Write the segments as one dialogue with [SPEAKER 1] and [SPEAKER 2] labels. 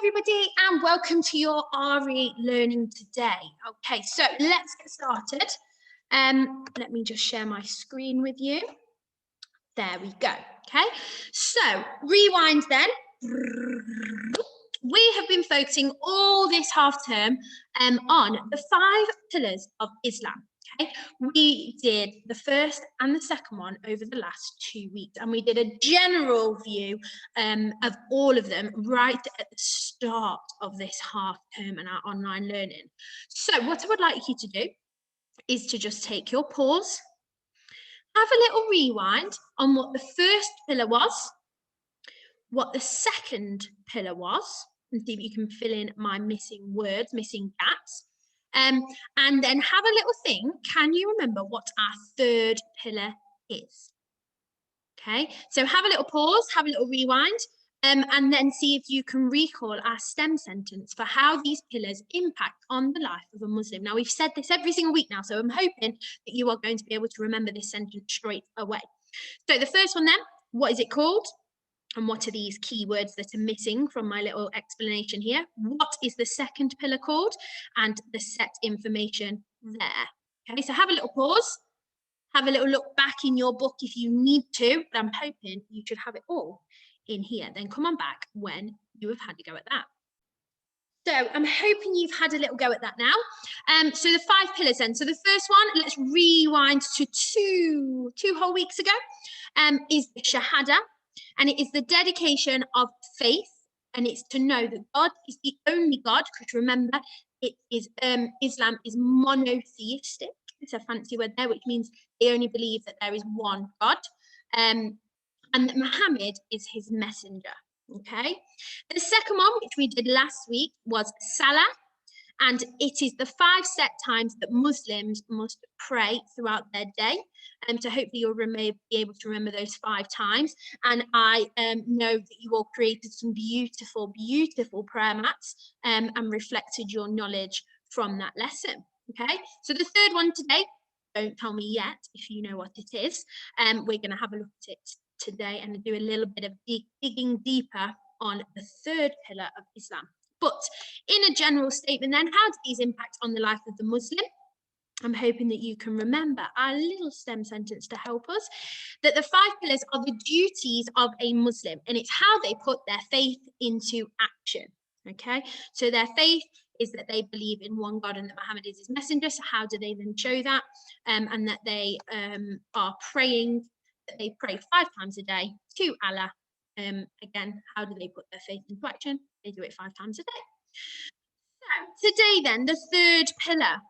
[SPEAKER 1] everybody, and welcome to your RE Learning Today. Okay, so let's get started. Let me just share my screen with you. There we go. Okay, so rewind then. We have been focusing all this half term on the 5 pillars of Islam. Okay, we did the first and the second one over the last 2 weeks, and we did a general view of all of them right at the start of this half term and our online learning. So what I would like you to do is to just take your pause, have a little rewind on what the first pillar was, what the second pillar was, and see if you can fill in my missing words, missing gaps. And then have a little think, can you remember what our third pillar is? Okay, so have a little pause, have a little rewind, and then see if you can recall our STEM sentence for how these pillars impact on the life of a Muslim. Now, we've said this every single week now, so I'm hoping that you are going to be able to remember this sentence straight away. So the first one then, what is it called? And what are these keywords that are missing from my little explanation here? What is the second pillar called? And the set information there. Okay, so have a little pause. Have a little look back in your book if you need to, but I'm hoping you should have it all in here. Then come on back when you have had a go at that. So I'm hoping you've had a little go at that now. So the 5 pillars then. So the first one, let's rewind to two whole weeks ago, is the Shahada. And it is the dedication of faith, and it's to know that God is the only God, because remember, it is Islam is monotheistic. It's a fancy word there, which means they only believe that there is one God, and that Muhammad is his messenger. Okay. The second one, which we did last week, was Salah. And it is the 5 set times that Muslims must pray throughout their day. So hopefully you'll be able to remember those 5 times. And I know that you all created some beautiful, beautiful prayer mats and reflected your knowledge from that lesson. Okay, so the third one today, don't tell me yet if you know what it is. We're going to have a look at it today and do a little bit of digging deeper on the third pillar of Islam. But in a general statement then, how do these impact on the life of the Muslim? I'm hoping that you can remember our little STEM sentence to help us, that the 5 pillars are the duties of a Muslim, and it's how they put their faith into action. Okay, so their faith is that they believe in one God and that Muhammad is his messenger. So how do they then show that? And that they are praying, that they pray 5 times a day to Allah. Again, how do they put their faith into action? They do it 5 times a day. So today then, the third pillar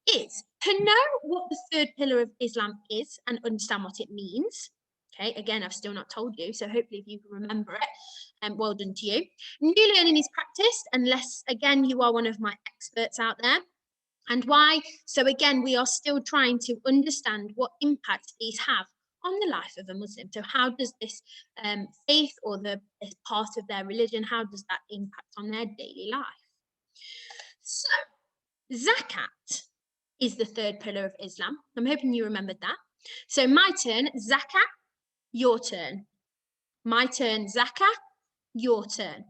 [SPEAKER 1] is to know what the third pillar of Islam is and understand what it means. Okay, again, I've still not told you, so hopefully if you can remember it, well done to you. New learning is practiced unless, again, you are one of my experts out there. And why? So again, we are still trying to understand what impact these have on the life of a Muslim. So how does this faith or this part of their religion, how does that impact on their daily life? So zakat is the third pillar of Islam. I'm hoping you remembered that. So my turn, zakat, your turn. My turn, zakat, your turn.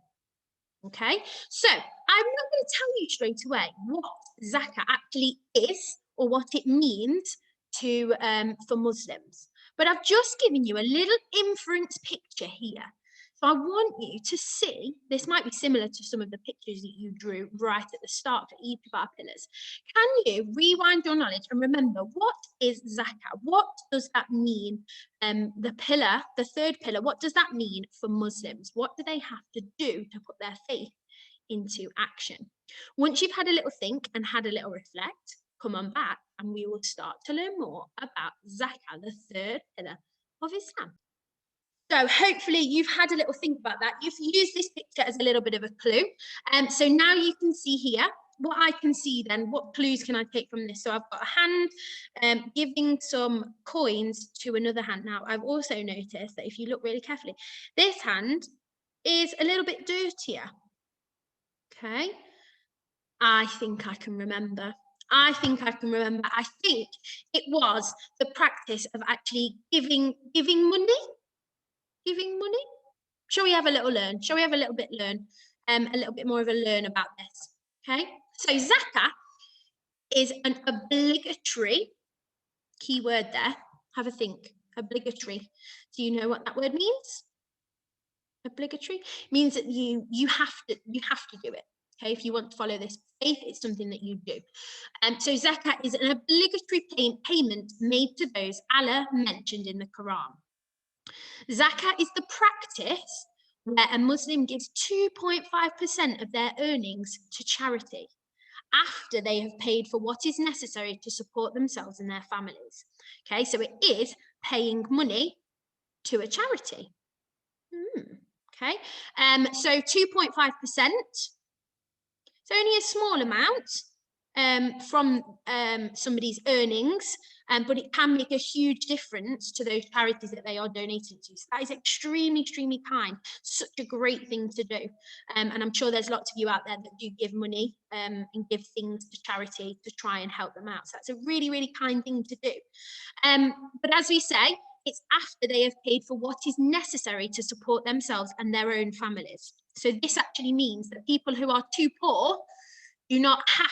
[SPEAKER 1] Okay, so I'm not going to tell you straight away what zakat actually is or what it means to for Muslims, but I've just given you a little inference picture here. So I want you to see, this might be similar to some of the pictures that you drew right at the start for each of our pillars. Can you rewind your knowledge and remember, what is zakat? What does that mean? The pillar, the third pillar, what does that mean for Muslims? What do they have to do to put their faith into action? Once you've had a little think and had a little reflect, come on back and we will start to learn more about zakat, the third pillar of Islam. So hopefully you've had a little think about that. You've used this picture as a little bit of a clue. So now you can see here what I can see then. What clues can I take from this? So I've got a hand giving some coins to another hand. Now I've also noticed that if you look really carefully, this hand is a little bit dirtier. Okay. I think I can remember. I think it was the practice of actually giving money. Giving money? Shall we have a little learn? Shall we have a little bit learn? a little bit more of a learn about this. Okay, so zakah is an obligatory, key word there, have a think, obligatory. Do you know what that word means? Obligatory means that you have to do it. Okay, if you want to follow this faith, it's something that you do. So zakah is an obligatory payment made to those Allah mentioned in the Quran. Zakah is the practice where a Muslim gives 2.5% of their earnings to charity after they have paid for what is necessary to support themselves and their families. Okay, so it is paying money to a charity. Okay, so 2.5%. It's only a small amount from somebody's earnings, but it can make a huge difference to those charities that they are donating to. So that is extremely, extremely kind. Such a great thing to do. And I'm sure there's lots of you out there that do give money and give things to charity to try and help them out. So that's a really, really kind thing to do. But as we say, it's after they have paid for what is necessary to support themselves and their own families. So this actually means that people who are too poor do not have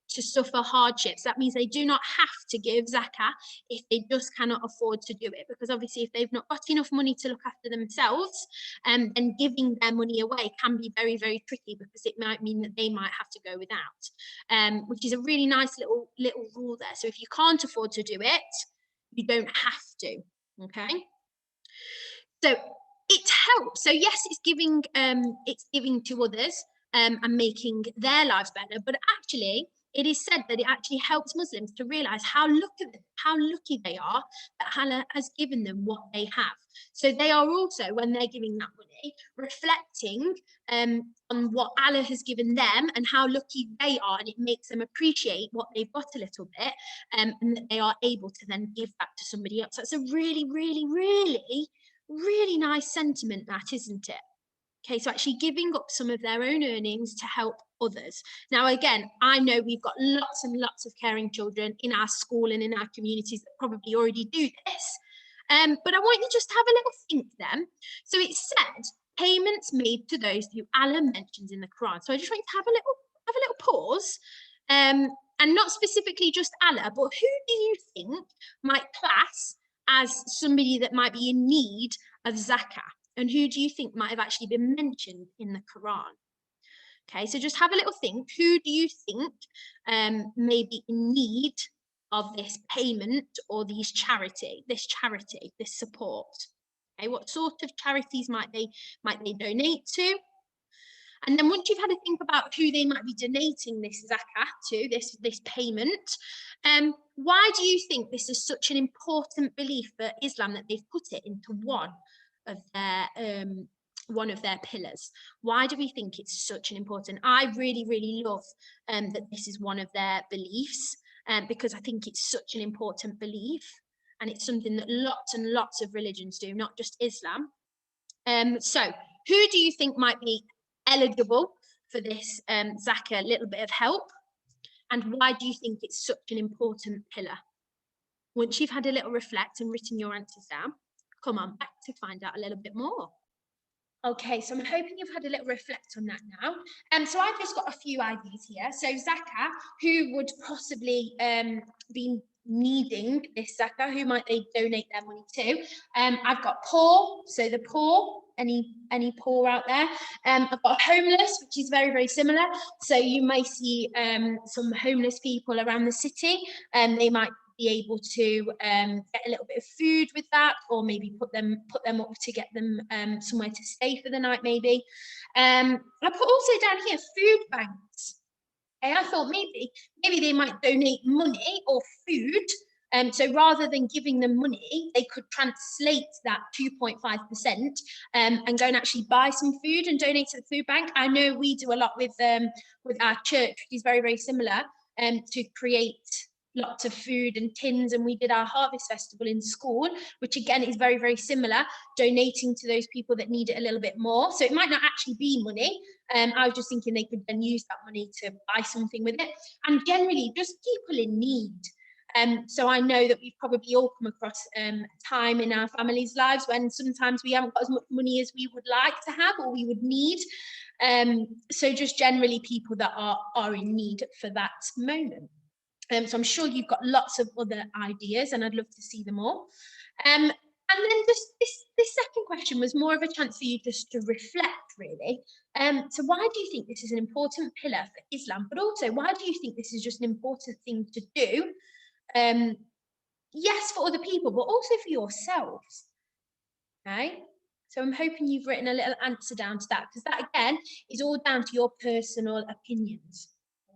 [SPEAKER 1] to suffer hardships. That means they do not have to give zakah if they just cannot afford to do it. Because obviously, if they've not got enough money to look after themselves, then giving their money away can be very, very tricky, because it might mean that they might have to go without, which is a really nice little rule there. So if you can't afford to do it, you don't have to. Okay, so it helps. So yes, it's giving to others and making their lives better, but actually it is said that it actually helps Muslims to realize how lucky they are that Allah has given them what they have. So they are also, when they're giving that money, reflecting on what Allah has given them and how lucky they are, and it makes them appreciate what they've got a little bit, and that they are able to then give that to somebody else. That's a really, really, really, really nice sentiment, that, isn't it? Okay, so actually giving up some of their own earnings to help others. Now, again, I know we've got lots and lots of caring children in our school and in our communities that probably already do this. But I want you just to have a little think then. So it said, payments made to those who Allah mentions in the Quran. So I just want you to have a little pause. And not specifically just Allah, but who do you think might class as somebody that might be in need of zakah? And who do you think might have actually been mentioned in the Quran? Okay, so just have a little think. Who do you think may be in need of this payment or this charity, this support? Okay, what sort of charities might they donate to? And then once you've had a think about who they might be donating this zakah to, this payment, why do you think this is such an important belief for Islam that they've put it into one of their pillars? Why do we think it's such an important? I really, really love that this is one of their beliefs, because I think it's such an important belief, and it's something that lots and lots of religions do, not just Islam. So who do you think might be eligible for this zakah, little bit of help? And why do you think it's such an important pillar? Once you've had a little reflect and written your answers down, come on back to find out a little bit more. Okay, so I'm hoping you've had a little reflect on that now. So I've just got a few ideas here. So zakah, who would possibly be needing this zakah? Who might they donate their money to? I've got poor, so the poor, any poor out there. I've got homeless, which is very, very similar. So you may see some homeless people around the city, and they might be able to get a little bit of food with that, or maybe put them up to get them somewhere to stay for the night, maybe. I put also down here food banks. Okay, I thought maybe they might donate money or food. So rather than giving them money, they could translate that 2.5% and go and actually buy some food and donate to the food bank. I know we do a lot with our church, which is very, very similar, to create lots of food and tins, and we did our harvest festival in school, which again is very, very similar, donating to those people that need it a little bit more. So it might not actually be money. I was just thinking they could then use that money to buy something with it, and generally just people in need. So I know that we've probably all come across a time in our families' lives when sometimes we haven't got as much money as we would like to have or we would need. So just generally people that are in need for that moment. So I'm sure you've got lots of other ideas and I'd love to see them all. And then just this second question was more of a chance for you just to reflect, really. So why do you think this is an important pillar for Islam? But also, why do you think this is just an important thing to do? Yes, for other people, but also for yourselves. Okay. So I'm hoping you've written a little answer down to that, because that, again, is all down to your personal opinions.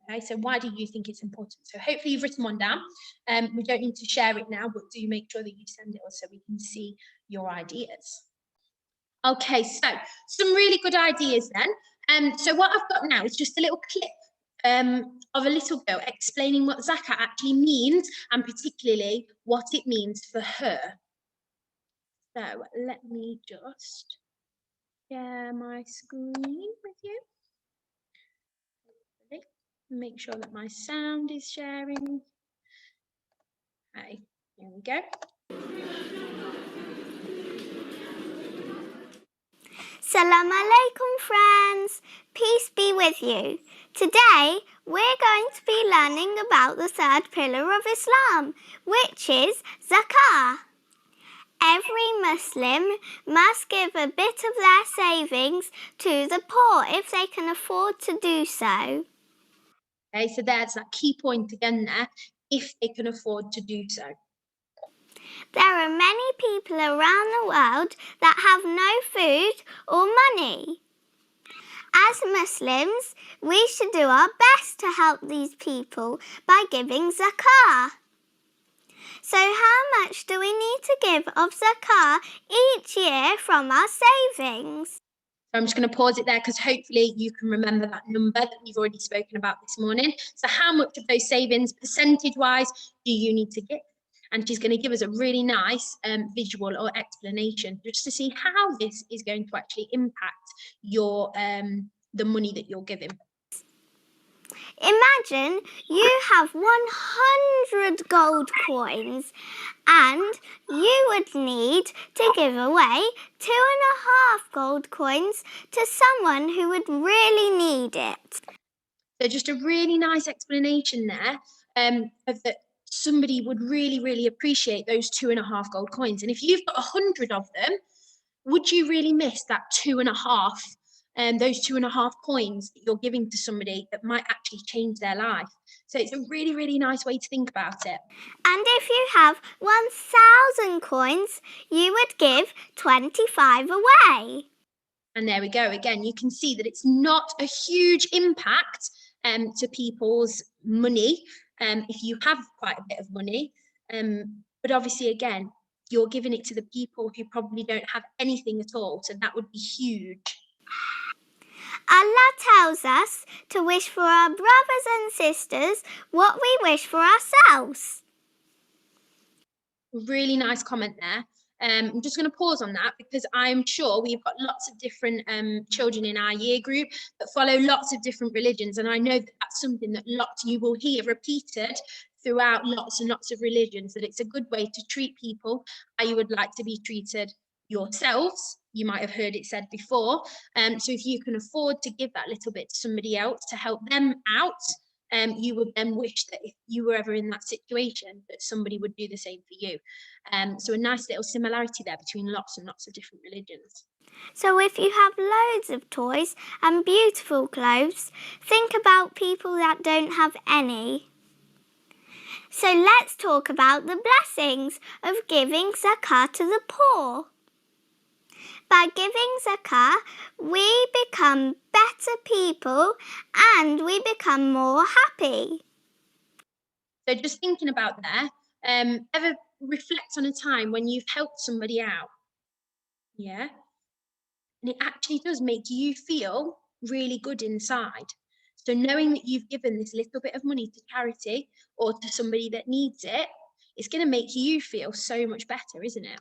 [SPEAKER 1] Okay, so why do you think it's important? So hopefully you've written one down. We don't need to share it now, but do make sure that you send it us so we can see your ideas. Okay, so some really good ideas then. So what I've got now is just a little clip of a little girl explaining what zakat actually means, and particularly what it means for her. So let me just share my screen with you. Make sure that my sound is sharing. Okay, here we go.
[SPEAKER 2] Assalamu alaikum, friends. Peace be with you. Today, we're going to be learning about the third pillar of Islam, which is zakah. Every Muslim must give a bit of their savings to the poor if they can afford to do so.
[SPEAKER 1] Okay, so there's that key point again there, if they can afford to do so.
[SPEAKER 2] There are many people around the world that have no food or money. As Muslims, we should do our best to help these people by giving zakah. So how much do we need to give of zakah each year from our savings?
[SPEAKER 1] I'm just going to pause it there because hopefully you can remember that number that we've already spoken about this morning. So how much of those savings, percentage-wise, do you need to give? And she's going to give us a really nice visual or explanation just to see how this is going to actually impact your the money that you're giving.
[SPEAKER 2] Imagine you have 100 gold coins and you would need to give away 2.5 gold coins to someone who would really need it.
[SPEAKER 1] So just a really nice explanation there of that somebody would really, really appreciate those 2.5 gold coins. And if you've got 100 of them, would you really miss that 2.5 those 2.5 coins that you're giving to somebody that might actually change their life? So it's a really, really nice way to think about it.
[SPEAKER 2] And if you have 1,000 coins, you would give 25 away.
[SPEAKER 1] And there we go. Again, you can see that it's not a huge impact to people's money if you have quite a bit of money. But obviously, again, you're giving it to the people who probably don't have anything at all. So that would be huge.
[SPEAKER 2] Allah tells us to wish for our brothers and sisters what we wish for ourselves.
[SPEAKER 1] Really nice comment there. I'm just going to pause on that because I'm sure we've got lots of different children in our year group that follow lots of different religions. And I know that that's something that lots you will hear repeated throughout lots and lots of religions, that it's a good way to treat people how you would like to be treated yourselves. You might have heard it said before. So if you can afford to give that little bit to somebody else to help them out, you would then wish that if you were ever in that situation, that somebody would do the same for you. So a nice little similarity there between lots and lots of different religions.
[SPEAKER 2] So if you have loads of toys and beautiful clothes, think about people that don't have any. So let's talk about the blessings of giving zakah to the poor. By giving zakah, we become better people and we become more happy.
[SPEAKER 1] So just thinking about there, ever reflect on a time when you've helped somebody out? Yeah. And it actually does make you feel really good inside. So knowing that you've given this little bit of money to charity or to somebody that needs it, it's going to make you feel so much better, isn't it?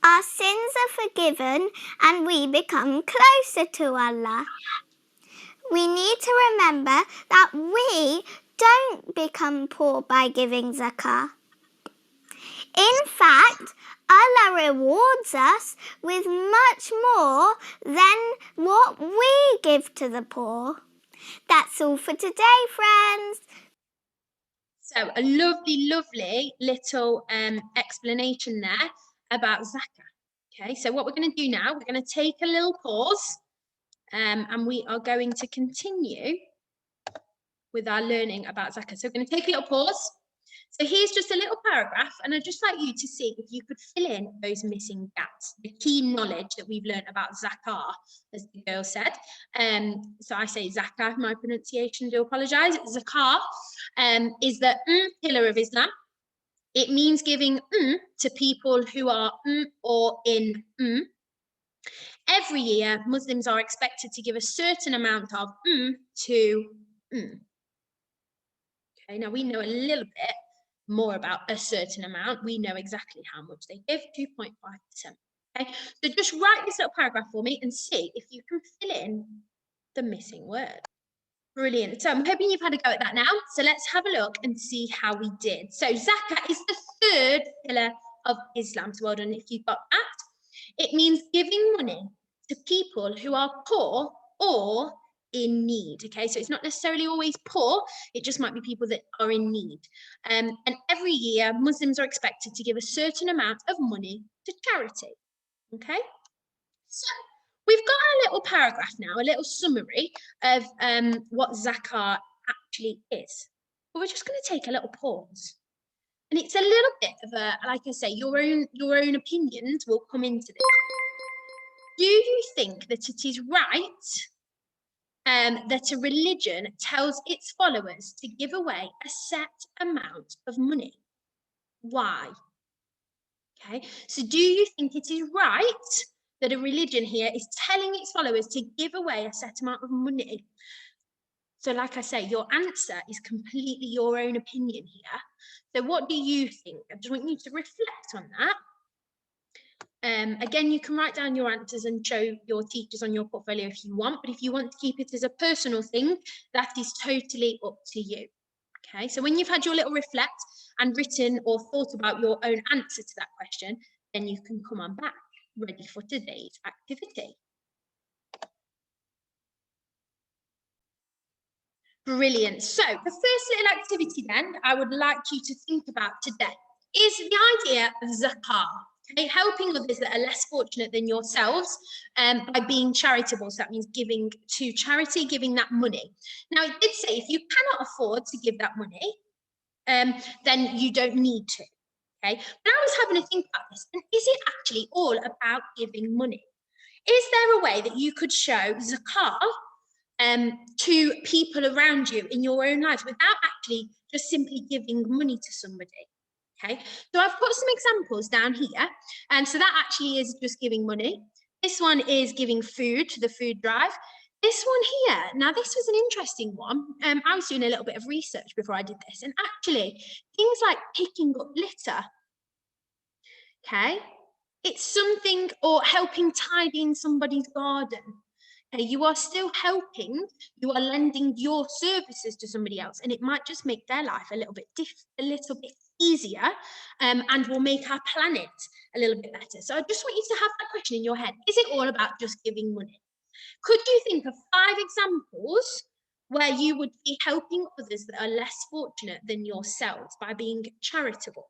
[SPEAKER 2] Our sins are forgiven and we become closer to Allah. We need to remember that we don't become poor by giving zakah. In fact, Allah rewards us with much more than what we give to the poor. That's all for today, friends.
[SPEAKER 1] So a lovely little explanation there about zakah. Okay, so what we're going to do now, we're going to take a little pause and we are going to continue with our learning about zakah. So we're going to take a little pause. So here's just a little paragraph, and I'd just like you to see if you could fill in those missing gaps, the key knowledge that we've learned about zakah, as the girl said. So I say zakah, my pronunciation, do apologise. Zakah is the pillar of Islam. It means giving to people who are or in. Every year, Muslims are expected to give a certain amount of to. Okay, now we know a little bit more about a certain amount. We know exactly how much they give, 2.5%. Okay, so just write this little paragraph for me and see if you can fill in the missing word. Brilliant. So I'm hoping you've had a go at that now. So let's have a look and see how we did. So zakah is the third pillar of Islam. So well done if you got that. It means giving money to people who are poor or in need. Okay, so it's not necessarily always poor, it just might be people that are in need. And every year Muslims are expected to give a certain amount of money to charity. Okay, so we've got a little paragraph now, a little summary of what zakah actually is, but we're just going to take a little pause, and it's a little bit of a, like I say, your own opinions will come into this. Do you think that it is right that a religion tells its followers to give away a set amount of money? Why? Okay, so do you think it is right that a religion here is telling its followers to give away a set amount of money? So like I say, your answer is completely your own opinion here. So what do you think? I just want you to reflect on that. Again, you can write down your answers and show your teachers on your portfolio if you want, but if you want to keep it as a personal thing, that is totally up to you. Okay, so when you've had your little reflect and written or thought about your own answer to that question, then you can come on back, ready for today's activity. Brilliant. So the first little activity then I would like you to think about today is the idea of zakah. Okay, helping others that are less fortunate than yourselves by being charitable. So that means giving to charity, giving that money. Now, it did say if you cannot afford to give that money, then you don't need to. Okay, but I was having to think about this, and is it actually all about giving money? Is there a way that you could show zakah to people around you in your own lives without actually just simply giving money to somebody? Okay, so I've put some examples down here, and so that actually is just giving money. This one is giving food to the food drive. This one here, now this was an interesting one. I was doing a little bit of research before I did this, and actually things like picking up litter, okay, it's something, or helping tidying somebody's garden. Okay, you are still helping, you are lending your services to somebody else, and it might just make their life a little bit easier, and will make our planet a little bit better. So I just want you to have that question in your head. Is it all about just giving money? Could you think of 5 examples where you would be helping others that are less fortunate than yourselves by being charitable?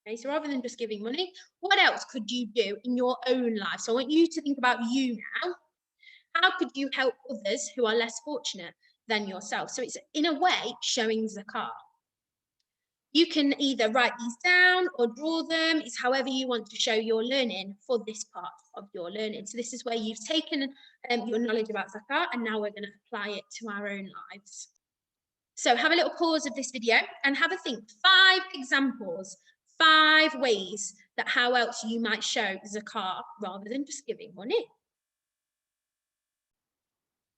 [SPEAKER 1] Okay, so rather than just giving money, what else could you do in your own life? So I want you to think about you now. How could you help others who are less fortunate than yourself? So it's in a way showing zakah. You can either write these down or draw them. It's however you want to show your learning for this part of your learning. So this is where you've taken your knowledge about zakah, and now we're going to apply it to our own lives. So have a little pause of this video and have a think. 5 examples, 5 ways that how else you might show zakah rather than just giving money.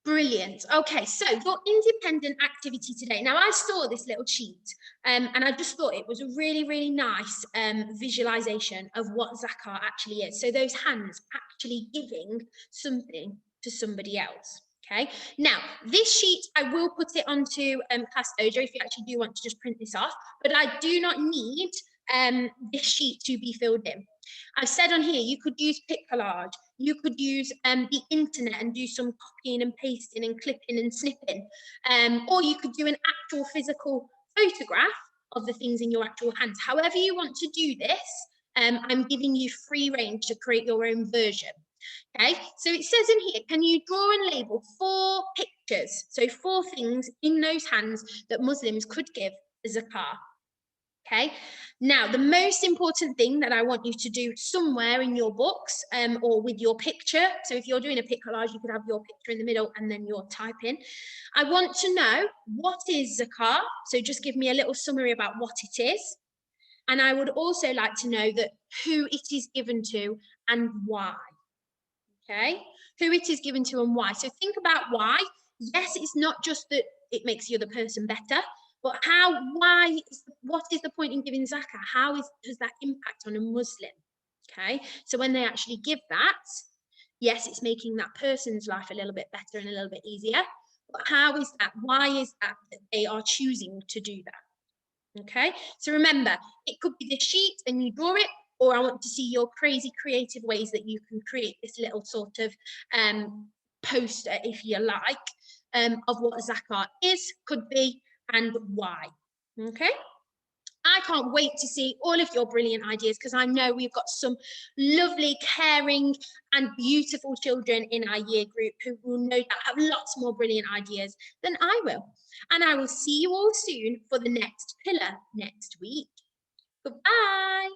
[SPEAKER 1] Brilliant. Okay, so your independent activity today. Now, I saw this little sheet and I just thought it was a really, really nice visualization of what zakah actually is. So those hands actually giving something to somebody else. Okay, now this sheet, I will put it onto Class Dojo if you actually do want to just print this off, but I do not need this sheet to be filled in. I've said on here, you could use Piccollage, you could use the internet and do some copying and pasting and clipping and snipping, or you could do an actual physical photograph of the things in your actual hands. However you want to do this, I'm giving you free range to create your own version. Okay, so it says in here, can you draw and label 4 pictures? So 4 things in those hands that Muslims could give the zakah. Okay, now the most important thing that I want you to do somewhere in your books or with your picture, so if you're doing a Piccollage, you could have your picture in the middle and then you're typing. I want to know, what is zakah? So just give me a little summary about what it is. And I would also like to know that who it is given to and why. Okay, who it is given to and why. So think about why. Yes, it's not just that it makes the other person better, but how, why, what is the point in giving zakah? How does that impact on a Muslim? Okay, so when they actually give that, yes, it's making that person's life a little bit better and a little bit easier, but how is that? Why is that they are choosing to do that? Okay, so remember, it could be this sheet and you draw it, or I want to see your crazy creative ways that you can create this little sort of poster, if you like, of what zakah is, could be, and why. Okay, I can't wait to see all of your brilliant ideas, because I know we've got some lovely, caring and beautiful children in our year group who will no doubt have lots more brilliant ideas than I will. And I will see you all soon for the next pillar next week. Goodbye.